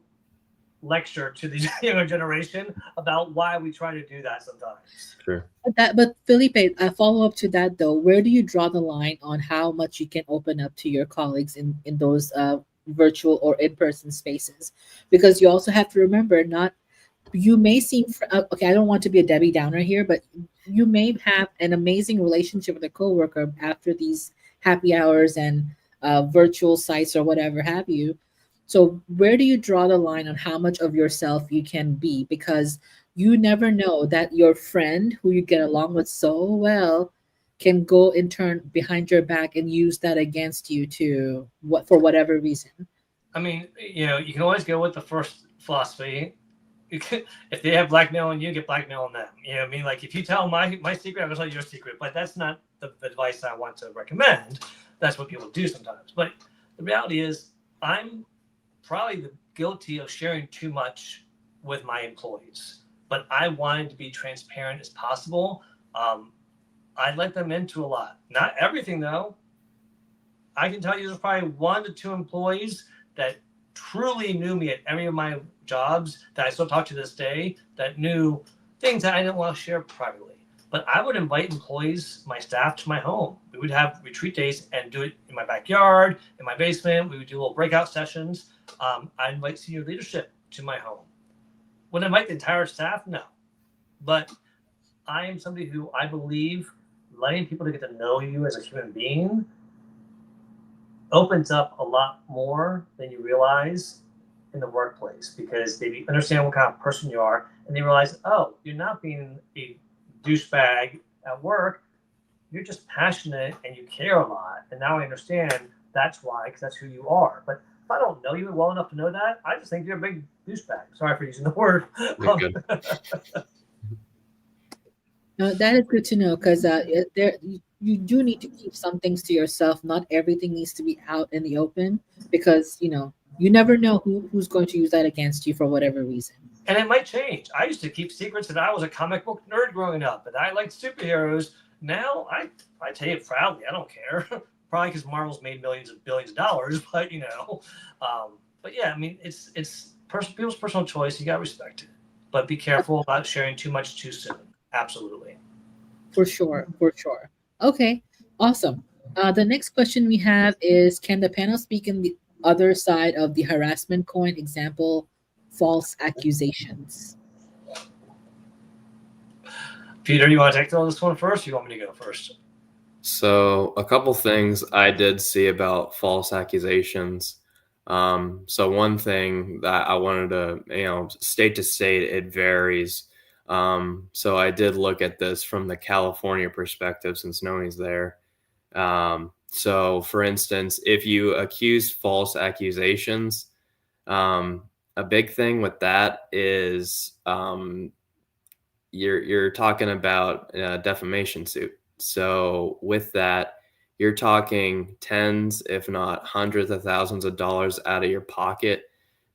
lecture to the younger generation about why we try to do that sometimes. Sure. but Felipe, a follow up to that though, where do you draw the line on how much you can open up to your colleagues in those virtual or in person spaces? Because you also have to remember, not you may seem okay. I don't want to be a Debbie Downer here, but you may have an amazing relationship with a coworker after these happy hours and virtual sites or whatever have you. So where do you draw the line on how much of yourself you can be? Because you never know that your friend who you get along with so well can go in turn behind your back and use that against you to what for whatever reason. I mean, you can always go with the first philosophy. If they have blackmail on you, get blackmail on them. You know what I mean? Like if you tell my secret, I'm gonna tell you your secret. But that's not the advice I want to recommend. That's what people do sometimes. But the reality is, I'm probably guilty of sharing too much with my employees. But I wanted to be transparent as possible. I let them into a lot. Not everything though. I can tell you there's probably 1 to 2 employees that truly knew me at every of my jobs that I still talk to this day that knew things that I didn't want to share privately. But I would invite employees, my staff, to my home. We would have retreat days and do it in my backyard, in my basement. We would do little breakout sessions. I invite senior leadership to my home. Would I invite the entire staff? No. But I am somebody who I believe letting people to get to know you as a human being opens up a lot more than you realize in the workplace, because they understand what kind of person you are, and they realize, oh, you're not being a douchebag at work. You're just passionate and you care a lot. And now I understand that's why, because that's who you are. But if I don't know you well enough to know that, I just think you're a big douchebag. Sorry for using the word. You're good. That is good to know because you do need to keep some things to yourself. Not everything needs to be out in the open because you never know who's going to use that against you for whatever reason. And it might change. I used to keep secrets that I was a comic book nerd growing up, and I liked superheroes. Now I tell you proudly, I don't care. Probably because Marvel's made millions of billions of dollars, but but yeah, I mean it's people's personal choice. You got to respect it, but be careful about sharing too much too soon. Absolutely. For sure, for sure. Okay, awesome. The next question we have is: can the panel speak in the other side of the harassment coin? Example: false accusations. Peter, you want to take on this one first? Or you want me to go first? So a couple things I did see about false accusations. So one thing that I wanted to, state to state, it varies. So I did look at this from the California perspective since Noni's there. So for instance, if you accuse false accusations, a big thing with that is you're talking about a defamation suit. So with that, you're talking tens, if not hundreds of thousands of dollars out of your pocket.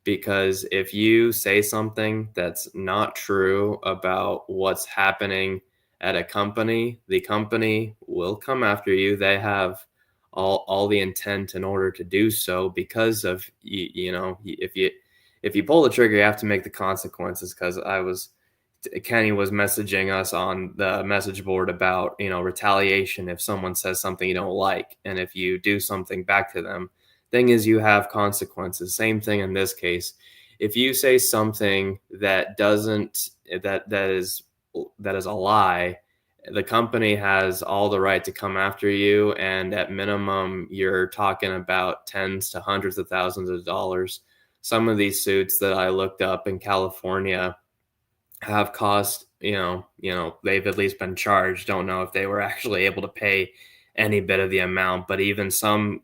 Because if you say something that's not true about what's happening at a company, the company will come after you. They have all the intent in order to do so because of if you pull the trigger, you have to make the consequences. Because Kenny was messaging us on the message board about, retaliation if someone says something you don't like. And if you do something back to them, thing is you have consequences. Same thing in this case. If you say something that is a lie, the company has all the right to come after you. And at minimum, you're talking about tens to hundreds of thousands of dollars. Some of these suits that I looked up in California have cost, they've at least been charged. Don't know if they were actually able to pay any bit of the amount, but even some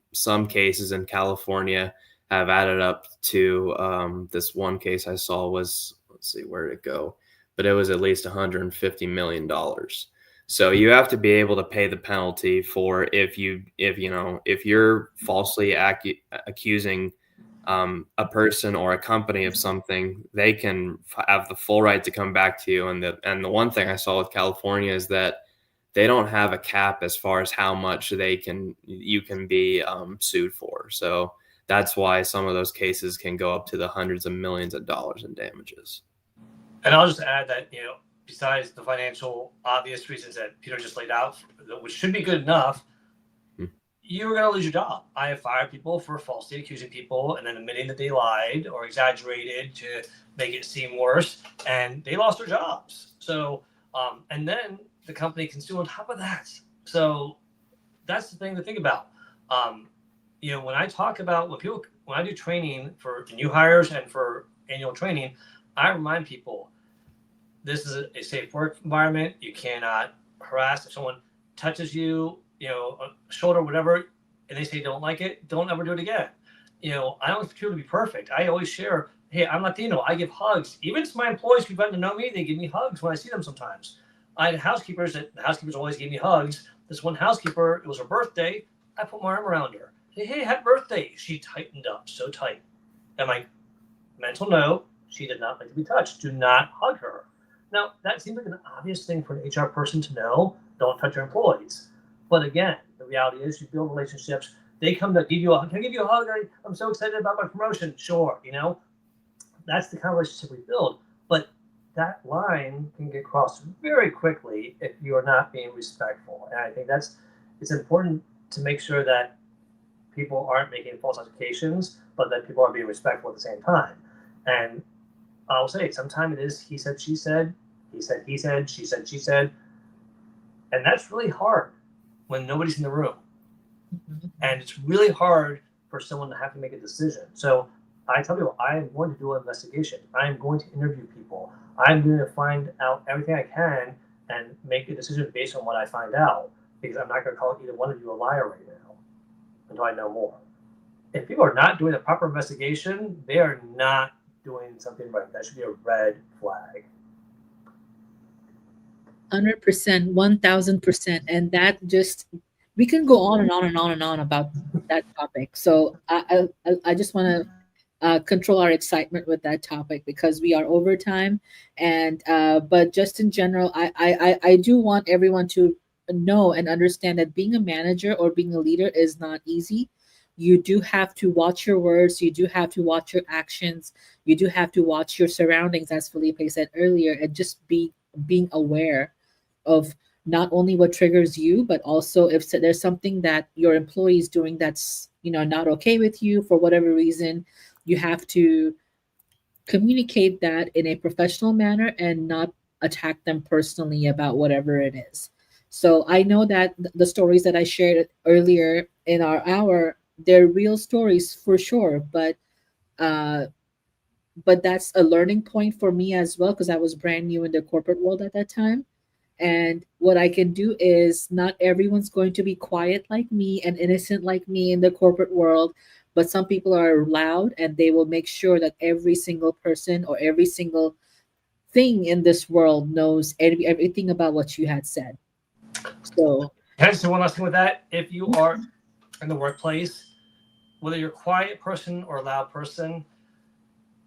cases in California have added up to this one case I saw was, let's see, where did it go? But it was at least $150 million. So you have to be able to pay the penalty for if you're falsely accusing a person or a company of something. They can have the full right to come back to you. And the one thing I saw with California is that they don't have a cap as far as how much you can be sued for. So that's why some of those cases can go up to the hundreds of millions of dollars in damages. And I'll just add that, besides the financial obvious reasons that Peter just laid out, which should be good enough, you were going to lose your job. I have fired people for falsely accusing people and then admitting that they lied or exaggerated to make it seem worse, and they lost their jobs. So, and then the company can sue on top of that. So that's the thing to think about. When I talk about, when people when I do training for new hires and for annual training, I remind people this is a safe work environment. You cannot harass. If someone touches you, a shoulder, whatever, and they say don't like it, don't ever do it again. I don't expect people to be perfect. I always share, hey, I'm Latino. I give hugs. Even to my employees who've gotten to know me, they give me hugs when I see them sometimes. I had housekeepers the housekeepers always gave me hugs. This one housekeeper, it was her birthday. I put my arm around her. Hey, happy birthday. She tightened up so tight. And my mental note, she did not like to be touched. Do not hug her. Now, that seems like an obvious thing for an HR person to know. Don't touch your employees. But again, the reality is you build relationships. They come to give you a hug. Can I give you a hug? I'm so excited about my promotion. Sure, that's the kind of relationship we build. But that line can get crossed very quickly if you are not being respectful. And I think it's important to make sure that people aren't making false accusations, but that people are being respectful at the same time. And I'll say sometimes it is he said, she said, he said, she said, she said. And that's really hard when nobody's in the room. Mhm. And it's really hard for someone to have to make a decision. So I tell people, I am going to do an investigation. I am going to interview people. I'm going to find out everything I can and make a decision based on what I find out, because I'm not going to call either one of you a liar right now until I know more. If people are not doing a proper investigation, they are not doing something right. That should be a red flag. 100%, 1000%. And that just, we can go on and on and on and on about that topic. So I just want to control our excitement with that topic because we are over time. And but just in general, I do want everyone to know and understand that being a manager or being a leader is not easy. You do have to watch your words, you do have to watch your actions, you do have to watch your surroundings, as Felipe said earlier, and just being aware of not only what triggers you, but also if there's something that your employee is doing that's not okay with you for whatever reason, you have to communicate that in a professional manner and not attack them personally about whatever it is. So I know that the stories that I shared earlier in our hour, they're real stories for sure, uh, but that's a learning point for me as well because I was brand new in the corporate world at that time. And what I can do is not everyone's going to be quiet like me and innocent like me in the corporate world, but some people are loud and they will make sure that every single person or every single thing in this world knows everything about what you had said. So, Can I just say one last thing with that? If you are in the workplace, whether you're a quiet person or a loud person,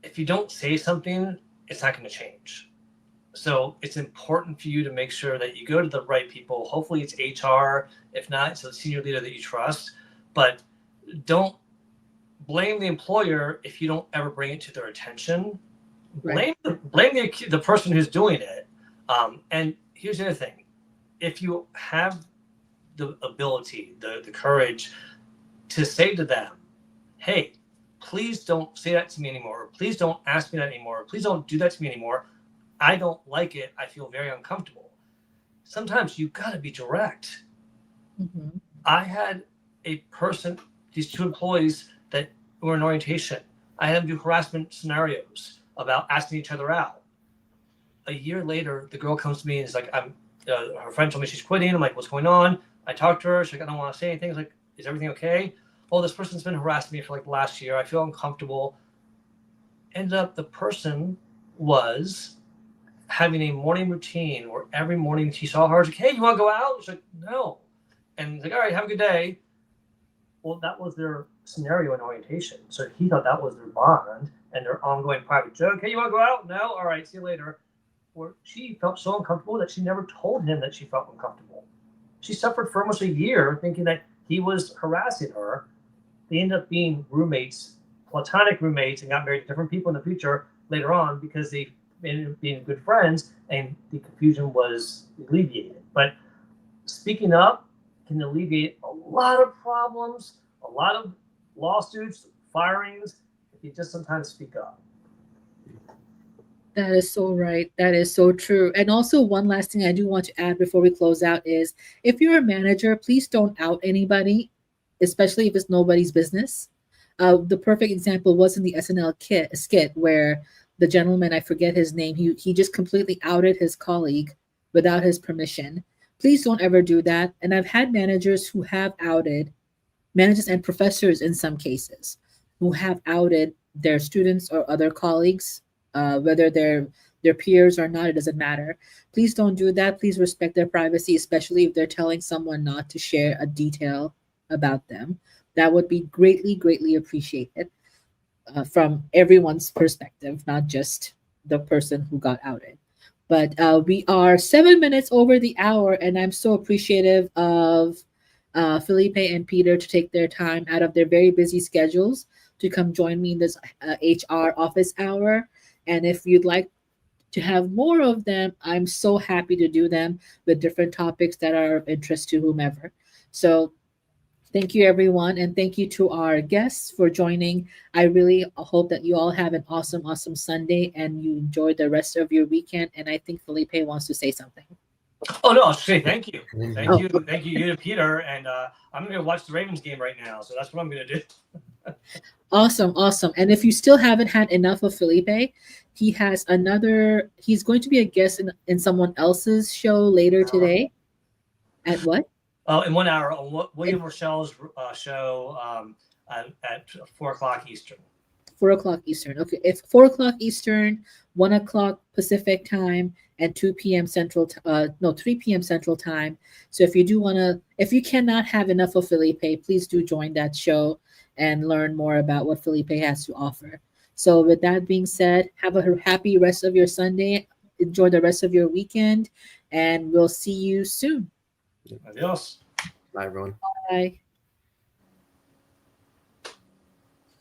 if you don't say something, it's not going to change. So it's important for you to make sure that you go to the right people. Hopefully it's HR. If not, it's a senior leader that you trust. But don't blame the employer if you don't ever bring it to their attention. right. Blame the person who's doing it. And here's the other thing. If you have the ability, the courage to say to them, hey, please don't say that to me anymore. Or please don't ask me that anymore. Or please don't do that to me anymore. I don't like it. I feel very uncomfortable. Sometimes you got to be direct. Mhm. I had a person, these two employees that were in orientation. I had them do harassment scenarios about asking each other out. A year later, the girl comes to me and is like, her friend told me she's quitting. I'm like, what's going on? I talked to her. She's like, I don't want to say anything. I was like, is everything okay? Oh, this person's been harassing me for like the last year. I feel uncomfortable. Ended up the person was having a morning routine where every morning he saw her, like, hey, you want to go out? She's like, no. And he's like, all right, have a good day. Well, that was their scenario in orientation. So he thought that was their bond and their ongoing private joke. Hey, you want to go out? No? All right, see you later. Where she felt so uncomfortable that she never told him that she felt uncomfortable. She suffered for almost a year thinking that he was harassing her. They ended up being roommates, platonic roommates, and got married to different people in the future later on because they ended up being good friends and the confusion was alleviated. But speaking up can alleviate a lot of problems, a lot of lawsuits, firings, if you just sometimes speak up. That is so right. That is so true. And also, one last thing I do want to add before we close out is if you're a manager, please don't out anybody, especially if it's nobody's business. The perfect example was in the SNL skit where the gentleman, I forget his name, he just completely outed his colleague without his permission. Please don't ever do that. And I've had managers who have outed, managers and professors in some cases, who have outed their students or other colleagues, whether they're their peers or not, it doesn't matter. Please don't do that. Please respect their privacy, especially if they're telling someone not to share a detail about them. That would be greatly, greatly appreciated from everyone's perspective, not just the person who got outed. But we are 7 minutes over the hour, and I'm so appreciative of Felipe and Peter to take their time out of their very busy schedules to come join me in this HR office hour. And if you'd like to have more of them, I'm so happy to do them with different topics that are of interest to whomever. So thank you, everyone, and thank you to our guests for joining. I really hope that you all have an awesome, awesome Sunday and you enjoy the rest of your weekend. And I think Felipe wants to say something. Oh no, I'll say thank you, Oh, you to Peter, and I'm gonna watch the Ravens game right now, so that's what I'm gonna do. awesome, awesome. And if you still haven't had enough of Felipe, he has another, he's going to be a guest in someone else's show later today. At what? In 1 hour on At William Rochelle's show at 4 o'clock Eastern. 4 o'clock Eastern. Okay, it's 4 o'clock Eastern, 1 o'clock Pacific time, and 2 p.m. Central. No, 3 p.m. Central time. So if you do wanna, if you cannot have enough of Felipe, please do join that show and learn more about what Felipe has to offer. So with that being said, have a happy rest of your Sunday. Enjoy the rest of your weekend, and we'll see you soon. Adios. Bye, everyone. Bye.